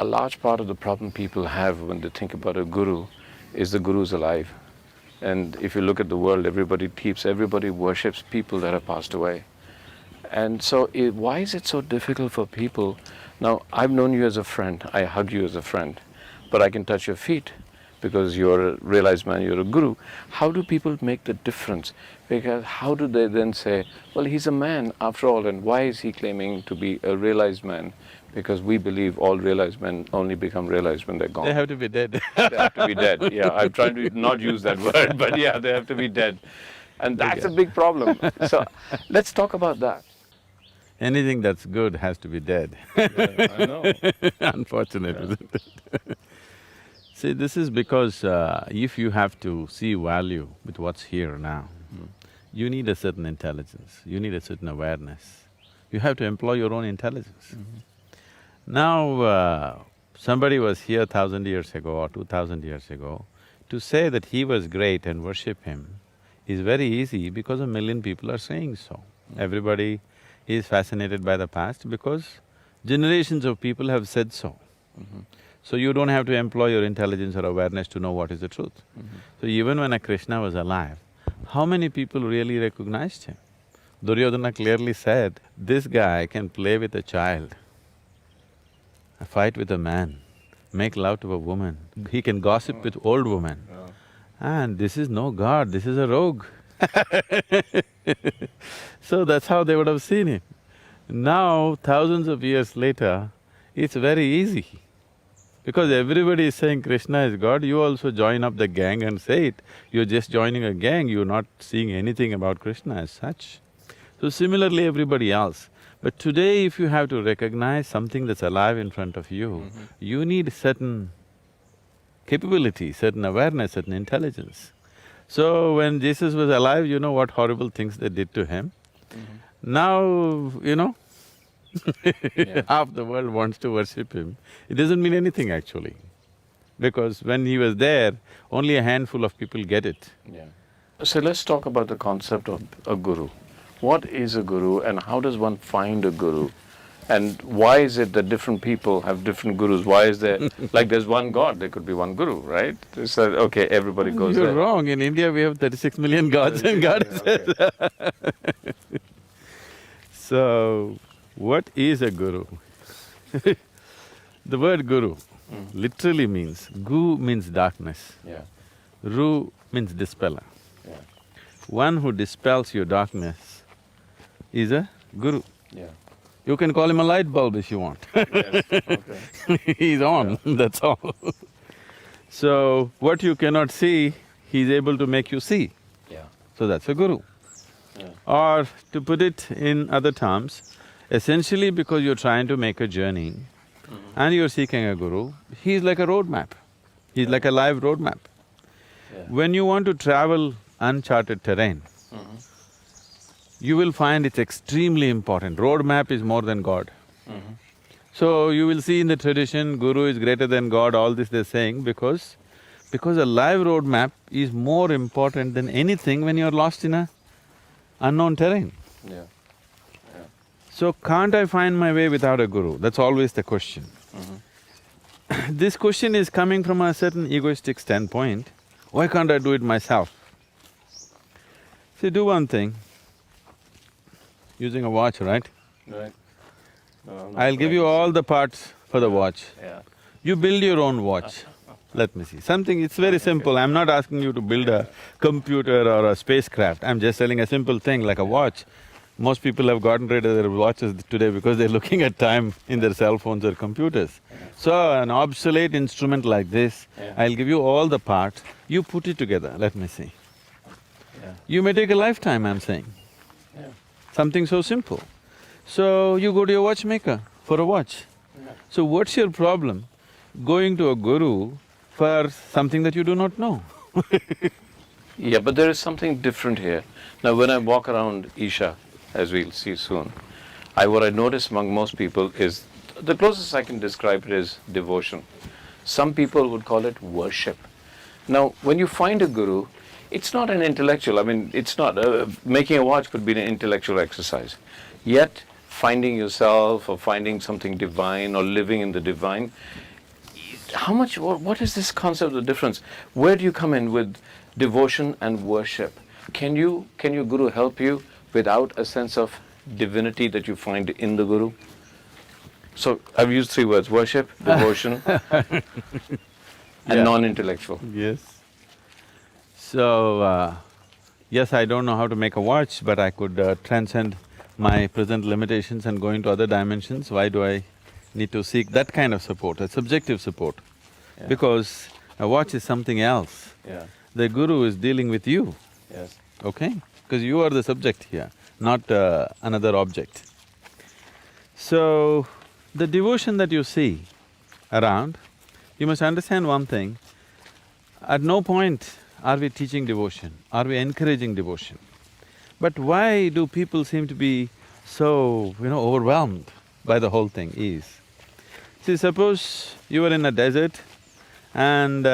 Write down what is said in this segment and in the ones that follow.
a large part of the problem people have when they think about a guru is the guru's alive. And if you look at the world, everybody worships people that have passed away. And so why is it so difficult for people? Now, I've known you as a friend, I hug you as a friend, but I can touch your feet because you're a realized man, you're a guru. How do people make the difference? Because how do they then say, well, he's a man after all, and why is he claiming to be a realized man? Because we believe all realized men only become realized when they're gone. They have to be dead. They have to be dead, yeah. I'm trying to not use that word, but yeah, they have to be dead. And that's a big problem. So let's talk about that. Anything that's good has to be dead. Yeah, I know. Unfortunate, isn't it? See, this is because if you have to see value with what's here now, you need a certain intelligence, you need a certain awareness. You have to employ your own intelligence. Now, somebody was here 1,000 years ago or 2,000 years ago, to say that he was great and worship him is very easy because a million people are saying so. Everybody is fascinated by the past because generations of people have said so. So you don't have to employ your intelligence or awareness to know what is the truth. So even when a Krishna was alive, how many people really recognized him? Duryodhana clearly said, this guy can play with a child, fight with a man, make love to a woman, he can gossip with old women. And this is no god, this is a rogue. So that's how they would have seen him. Now, thousands of years later, it's very easy. Because everybody is saying Krishna is God, you also join up the gang and say it. You're just joining a gang, you're not seeing anything about Krishna as such. So similarly, everybody else. But today, if you have to recognize something that's alive in front of you, you need certain capability, certain awareness, certain intelligence. So when Jesus was alive, you know what horrible things they did to him. Now, half the world wants to worship him. It doesn't mean anything actually, because when he was there, only a handful of people get it. Yeah. So let's talk about the concept of a guru. What is a guru and how does one find a guru? And why is it that different people have different gurus? Why is there… like there's one god, there could be one guru, right? So, okay, everybody goes You're there. wrong, in India we have 36 million gods and goddesses. Okay. So, what is a guru? The word guru literally means… gu means darkness, Yeah, ru means dispeller. yeah, One who dispels your darkness is a guru. yeah. You can call him a light bulb if you want. Yes, okay. He's on, that's all. So, what you cannot see, he's able to make you see. Yeah, So that's a guru. yeah. Or to put it in other terms, essentially because you're trying to make a journey and you're seeking a guru, he's like a roadmap. He's like a live roadmap. Yeah. When you want to travel uncharted terrain, you will find it's extremely important. Roadmap is more than God. So you will see in the tradition, guru is greater than God, all this they're saying because a live roadmap is more important than anything when you're lost in a unknown terrain. Yeah. So can't I find my way without a guru? That's always the question. This question is coming from a certain egoistic standpoint. Why can't I do it myself? See, do one thing. Using a watch, right? Right. No, I'll give you all the parts for the watch. Yeah. You build your own watch. Let me see. Something… it's very simple. I'm not asking you to build a computer or a spacecraft. I'm just telling a simple thing like a watch. Most people have gotten rid of their watches today because they're looking at time in their cell phones or computers. So, an obsolete instrument like this, I'll give you all the parts, you put it together, let me see. Yeah. You may take a lifetime, I'm saying. Yeah. Something so simple. So, you go to your watchmaker for a watch. So, what's your problem going to a guru for something that you do not know? Yeah, but there is something different here. Now, when I walk around Isha, as we'll see soon, what I notice among most people is… the closest I can describe it is devotion. Some people would call it worship. Now, when you find a guru, it's not an intellectual… I mean, it's not… making a watch could be an intellectual exercise. Yet, finding yourself or finding something divine or living in the divine How much, what is this concept of difference? Where do you come in with devotion and worship? Can your guru help you without a sense of divinity that you find in the guru? So I've used three words: worship, devotion, and non-intellectual. Yes. So, yes, I don't know how to make a watch, but I could transcend my present limitations and go into other dimensions. Why do I need to seek that kind of support, a subjective support? Yeah. Because a watch is something else. Yeah. The guru is dealing with you, Yes. okay? Because you are the subject here, not another object. So, the devotion that you see around, you must understand one thing, at no point are we teaching devotion, are we encouraging devotion. But why do people seem to be so, overwhelmed by the whole thing is, see, suppose you were in a desert and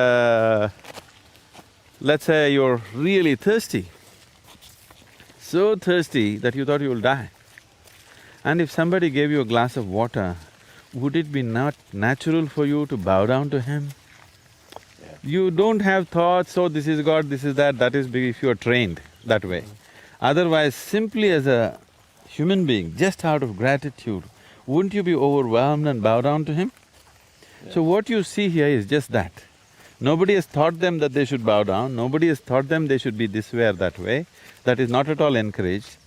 let's say you're really thirsty, so thirsty that you thought you will die. And if somebody gave you a glass of water, would it be not natural for you to bow down to him? Yeah. You don't have thoughts, oh, this is God, this is that is if you are trained that way. Otherwise, simply as a human being, just out of gratitude, wouldn't you be overwhelmed and bow down to him? Yeah. So what you see here is just that. Nobody has taught them that they should bow down, nobody has taught them they should be this way or that way, that is not at all encouraged.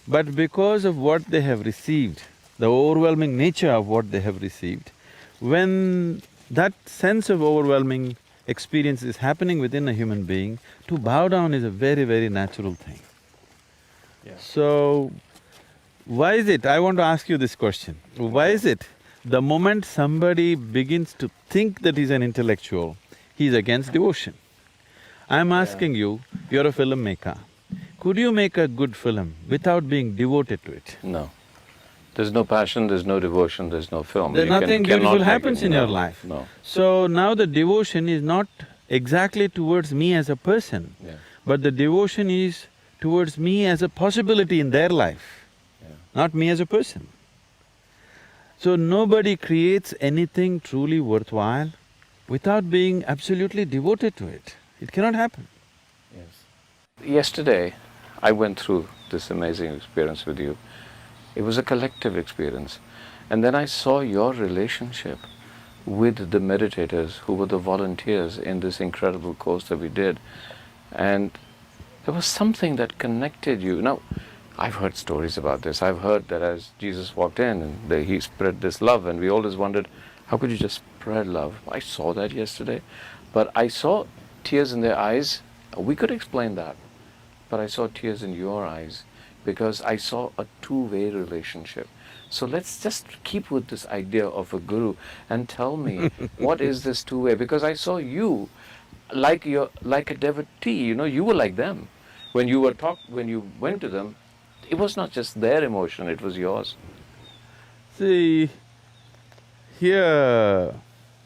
But because of what they have received, the overwhelming nature of what they have received, when that sense of overwhelming experience is happening within a human being, to bow down is a very, very natural thing. Yeah. So, why is it, I want to ask you this question, why is it the moment somebody begins to think that he's an intellectual, he's against devotion? I'm asking you, you're a filmmaker, could you make a good film without being devoted to it? No. There's no passion, there's no devotion, there's no film. There's nothing beautiful happens in your life. No. So now the devotion is not exactly towards me as a person, Yeah. but the devotion is towards me as a possibility in their life, not me as a person. So nobody creates anything truly worthwhile without being absolutely devoted to it. It cannot happen. Yes. Yesterday, I went through this amazing experience with you. It was a collective experience. And then I saw your relationship with the meditators who were the volunteers in this incredible course that we did. And there was something that connected you. Now, I've heard stories about this. I've heard that as Jesus walked in and he spread this love, and we always wondered, how could you just spread love? I saw that yesterday. But I saw tears in their eyes. We could explain that. But I saw tears in your eyes because I saw a two-way relationship. So let's just keep with this idea of a guru and tell me, what is this two-way? Because I saw you like a devotee, you were like them. When you went to them, it was not just their emotion, it was yours. See, here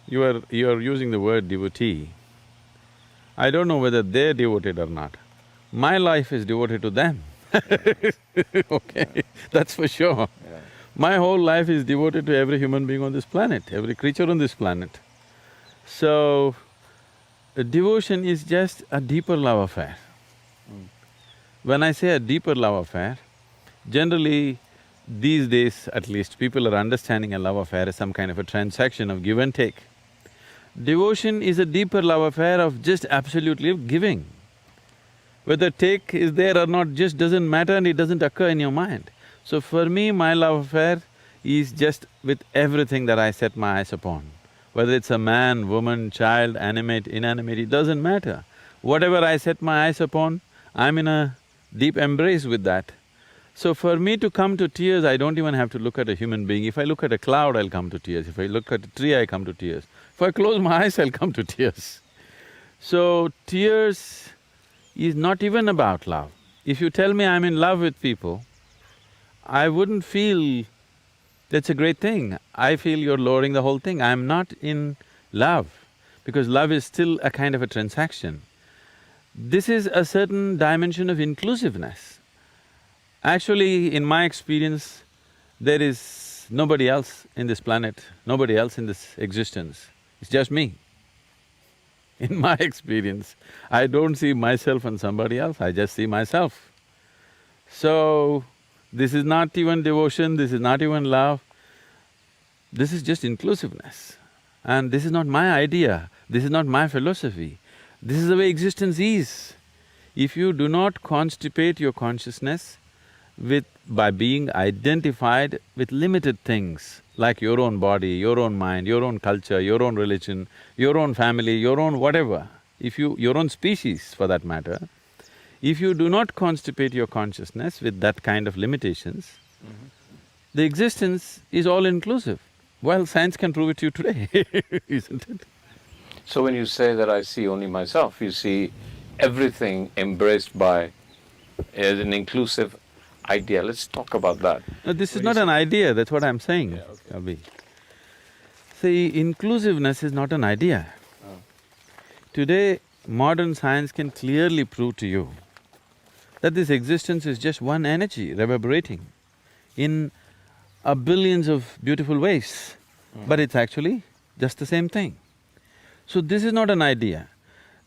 you are using the word devotee. I don't know whether they're devoted or not. My life is devoted to them. Okay, that's for sure. Yeah. My whole life is devoted to every human being on this planet, every creature on this planet. So, devotion is just a deeper love affair. When I say a deeper love affair, generally these days at least, people are understanding a love affair as some kind of a transaction of give and take. Devotion is a deeper love affair of just absolutely giving. Whether take is there or not just doesn't matter and it doesn't occur in your mind. So for me, my love affair is just with everything that I set my eyes upon. Whether it's a man, woman, child, animate, inanimate, it doesn't matter. Whatever I set my eyes upon, I'm in a deep embrace with that. So for me to come to tears, I don't even have to look at a human being. If I look at a cloud, I'll come to tears. If I look at a tree, I come to tears. If I close my eyes, I'll come to tears. So tears is not even about love. If you tell me I'm in love with people, I wouldn't feel that's a great thing. I feel you're lowering the whole thing. I'm not in love, because love is still a kind of a transaction. This is a certain dimension of inclusiveness. Actually, in my experience, there is nobody else in this planet, nobody else in this existence It's just me. In my experience, I don't see myself and somebody else, I just see myself. So, this is not even devotion, this is not even love, this is just inclusiveness. And this is not my idea, this is not my philosophy, this is the way existence is. If you do not constipate your consciousness by being identified with limited things, like your own body, your own mind, your own culture, your own religion, your own family, your own whatever, your own species for that matter, if you do not constipate your consciousness with that kind of limitations, the existence is all-inclusive. Well, science can prove it to you today, isn't it? So when you say that I see only myself, you see everything embraced by as an inclusive idea. Let's talk about that. No, this is not an idea, that's what I'm saying, Abhi. See, inclusiveness is not an idea. Today, modern science can clearly prove to you that this existence is just one energy reverberating in billions of beautiful ways, but it's actually just the same thing. So this is not an idea.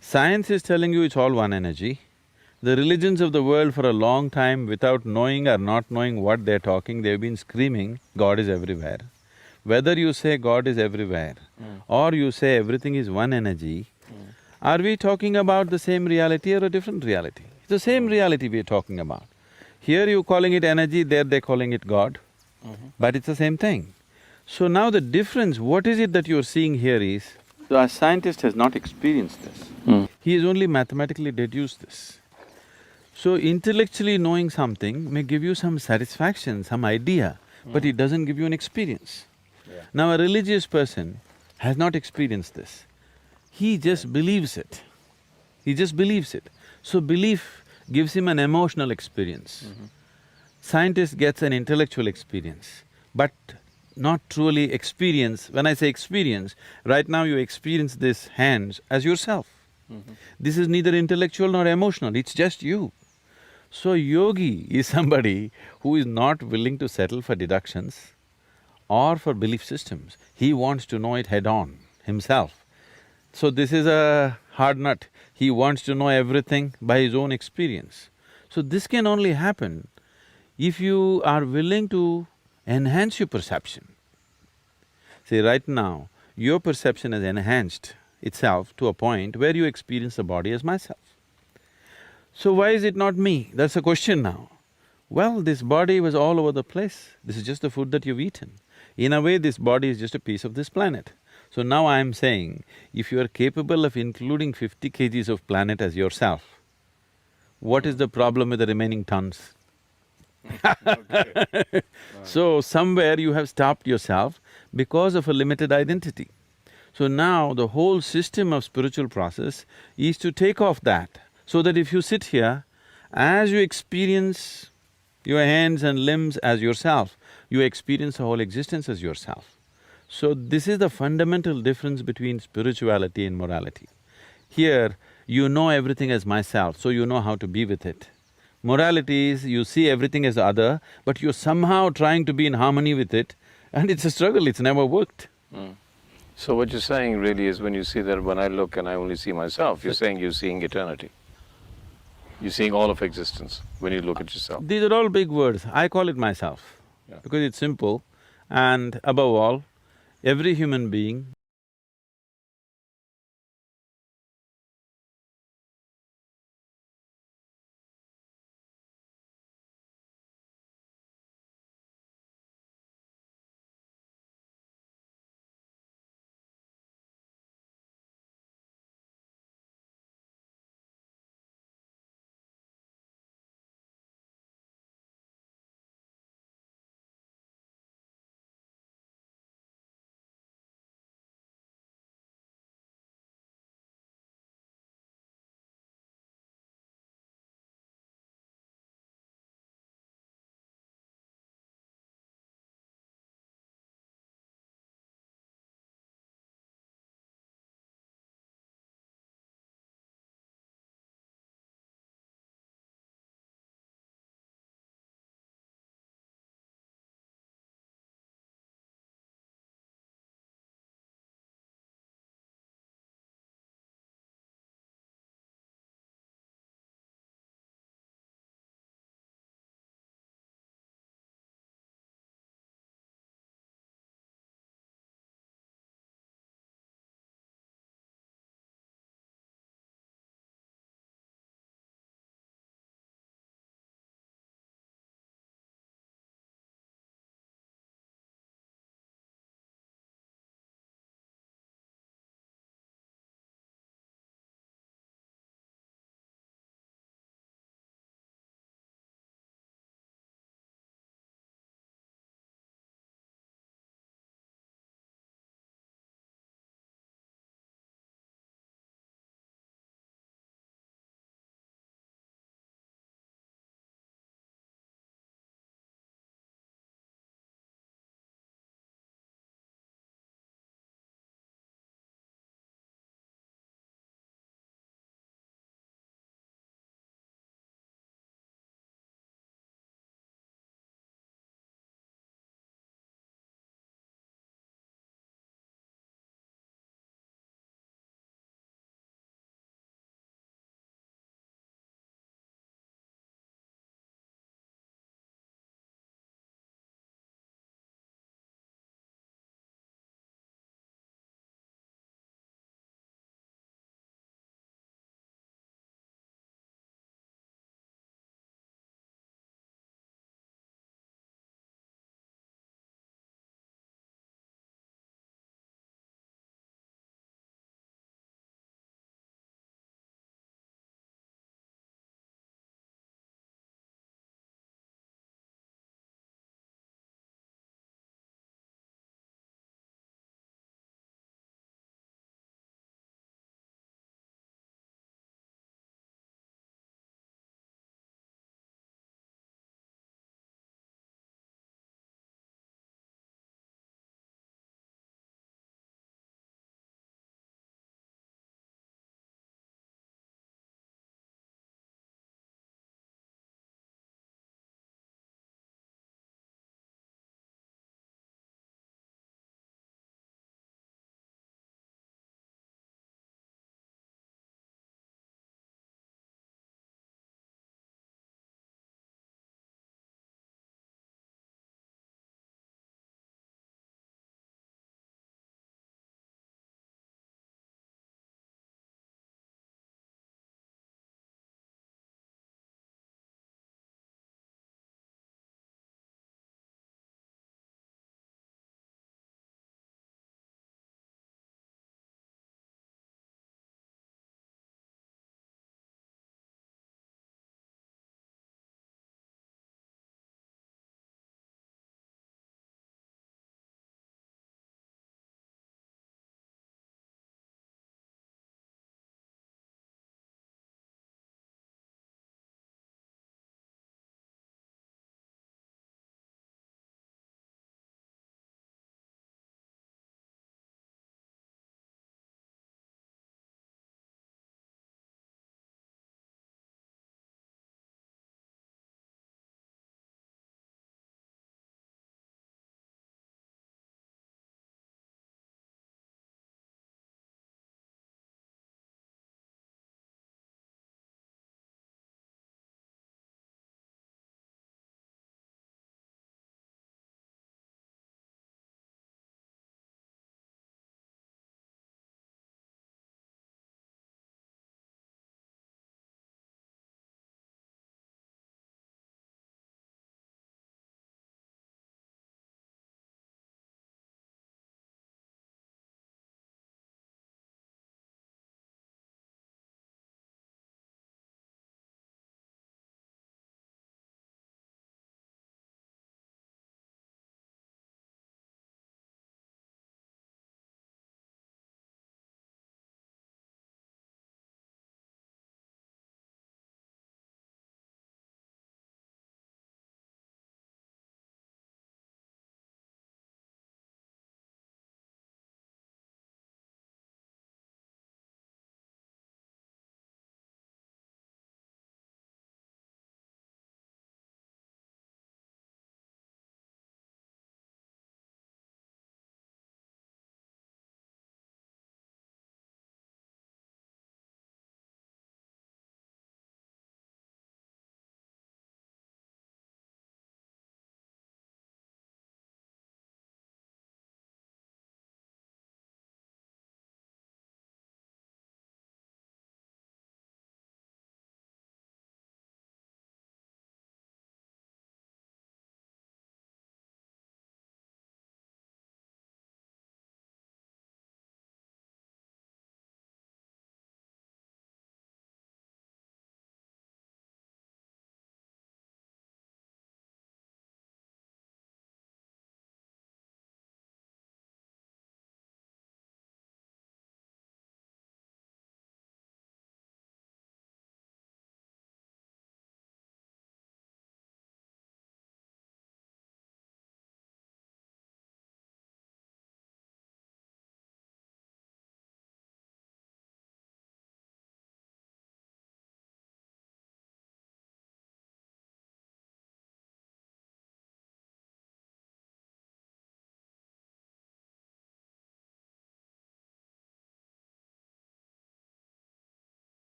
Science is telling you it's all one energy. The religions of the world for a long time, without knowing or not knowing what they're talking, they've been screaming, God is everywhere. Whether you say God is everywhere or you say everything is one energy, are we talking about the same reality or a different reality? It's the same reality we're talking about. Here you're calling it energy, there they're calling it God, but it's the same thing. So now the difference, what is it that you're seeing here is, a scientist has not experienced this. He has only mathematically deduced this. So intellectually knowing something may give you some satisfaction, some idea, but it doesn't give you an experience. Now a religious person has not experienced this. He just believes it. He just believes it. So belief gives him an emotional experience. Scientist gets an intellectual experience, but not truly experience. When I say experience, right now you experience this hands as yourself. This is neither intellectual nor emotional, it's just you. So yogi is somebody who is not willing to settle for deductions or for belief systems. He wants to know it head-on, himself. So this is a hard nut. He wants to know everything by his own experience. So this can only happen if you are willing to enhance your perception. See, right now, your perception has enhanced itself to a point where you experience the body as myself. So why is it not me? That's the question now. Well, this body was all over the place, this is just the food that you've eaten. In a way, this body is just a piece of this planet. So now I'm saying, if you are capable of including 50 kgs of planet as yourself, what is the problem with the remaining tons? So somewhere you have stopped yourself because of a limited identity. So now the whole system of spiritual process is to take off that, so that if you sit here, as you experience your hands and limbs as yourself, you experience the whole existence as yourself. So this is the fundamental difference between spirituality and morality. Here, you know everything as myself, so you know how to be with it. Morality is, you see everything as the other, but you're somehow trying to be in harmony with it, and it's a struggle, it's never worked. So what you're saying really is, when you see that when I look and I only see myself, you're saying you're seeing eternity. You're seeing all of existence when you look at yourself. These are all big words, I call it myself, because it's simple, and above all, every human being